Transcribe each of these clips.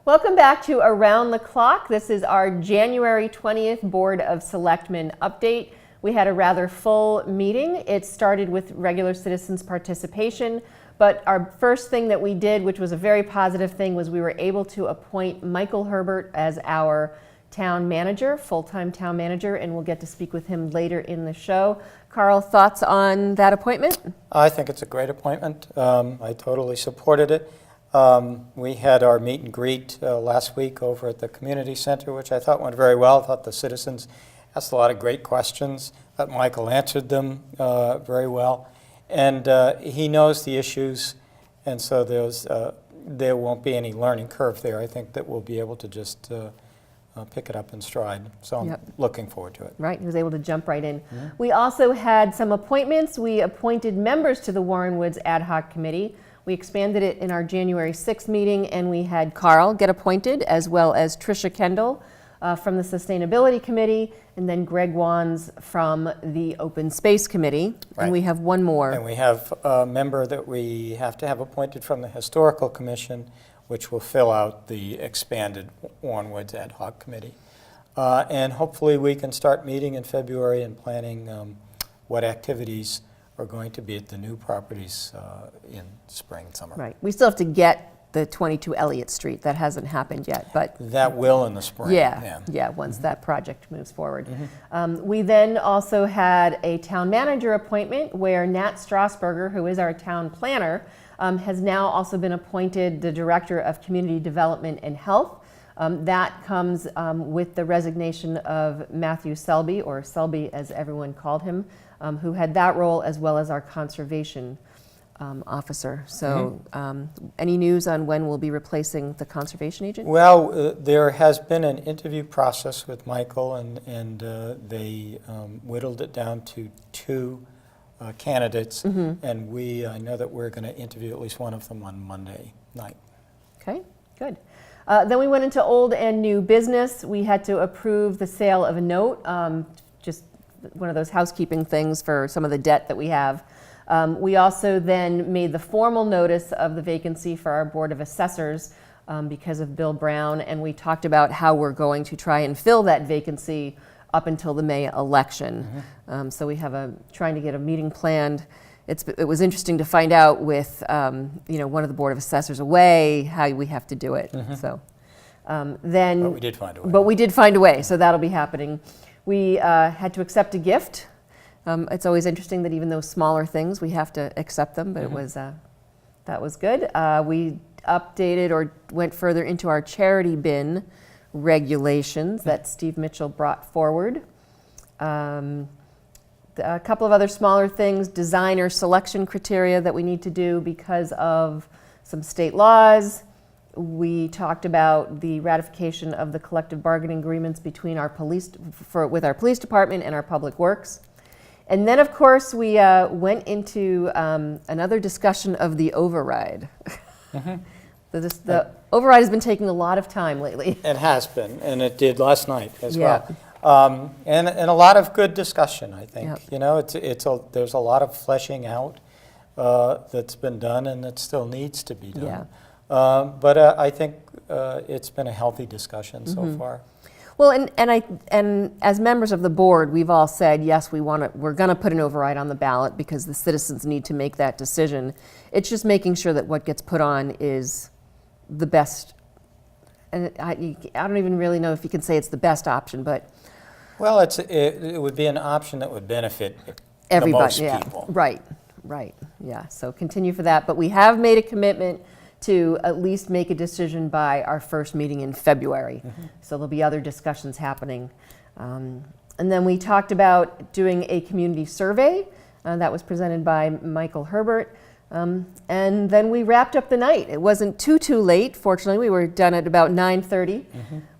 Welcome back to Around the Clock. This is our January 20th Board of Selectmen update. We had a rather full meeting. It started with regular citizens' participation, but our first thing that we did, which was a very positive thing, was we were able to appoint Michael Herbert as our town manager, full-time town manager, and we'll get to speak with him later in the show. Carl, thoughts on that appointment? I think it's a great appointment. I totally supported it. We had our meet and greet last week over at the community center, which I thought went very well. I thought the citizens asked a lot of great questions. I thought Michael answered them very well. And he knows the issues, and so there won't be any learning curve there. I think that we'll be able to just pick it up in stride. So I'm looking forward to it. Right, he was able to jump right in. Mm-hmm. We also had some appointments. We appointed members to the Warren Woods Ad Hoc Committee. We expanded it in our January 6th meeting, and we had Carl get appointed, as well as Tricia Kendall from the Sustainability Committee, and then Greg Wands from the Open Space Committee. Right. And we have one more. And we have a member that we have to have appointed from the Historical Commission, which will fill out the expanded Warren Woods Ad Hoc Committee. And hopefully we can start meeting in February and planning what activities are going to be at the new properties in spring and summer. Right. We still have to get the 22 Elliott Street. That hasn't happened yet, but that will in the spring. Yeah, once that project moves forward. We then also had a town manager appointment where Nat Strasburger, who is our town planner, has now also been appointed the Director of Community Development and Health. That comes with the resignation of Matthew Selby, or Selby as everyone called him, who had that role, as well as our conservation officer. So any news on when we'll be replacing the conservation agent? Well, there has been an interview process with Michael, and they whittled it down to two candidates, and I know that we're going to interview at least one of them on Monday night. Okay, good. Then we went into old and new business. We had to approve the sale of a note, just one of those housekeeping things for some of the debt that we have. We also then made the formal notice of the vacancy for our Board of Assessors because of Bill Brown, and we talked about how we're going to try and fill that vacancy up until the May election. So we have trying to get a meeting planned. It was interesting to find out with one of the Board of Assessors away how we have to do it. So then, but we did find a way. But we did find a way, so that'll be happening. We had to accept a gift. It's always interesting that even those smaller things, we have to accept them, but it was that was good. We updated or went further into our charity bin regulations that Steve Mitchell brought forward. A couple of other smaller things, designer selection criteria that we need to do because of some state laws. We talked about the ratification of the collective bargaining agreements between our with our police department and our public works. And then, of course, we went into another discussion of the override. The override has been taking a lot of time lately. It has been, and it did last night as well. And a lot of good discussion, I think. You know, there's a lot of fleshing out that's been done, and that still needs to be done. But I think it's been a healthy discussion so far. Well, and as members of the board, we've all said yes, we're going to put an override on the ballot because the citizens need to make that decision. It's just making sure that what gets put on is the best. And I don't even really know if you can say it's the best option, but well, it would be an option that would benefit everybody. The most people. Right. Yeah. So continue for that, but we have made a commitment to at least make a decision by our first meeting in February. So there'll be other discussions happening. And then we talked about doing a community survey that was presented by Michael Herbert. And then we wrapped up the night. It wasn't too late, fortunately. We were done at about 9:30.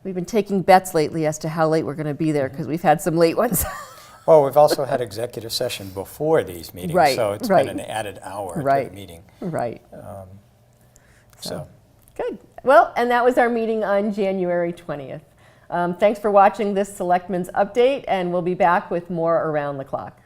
We've been taking bets lately as to how late we're going to be there because we've had some late ones. Well, we've also had executive session before these meetings, so it's been an added hour to the meeting. So good. Well, and that was our meeting on January 20th. Thanks for watching this Selectmen's Update, and we'll be back with more Around the Clock.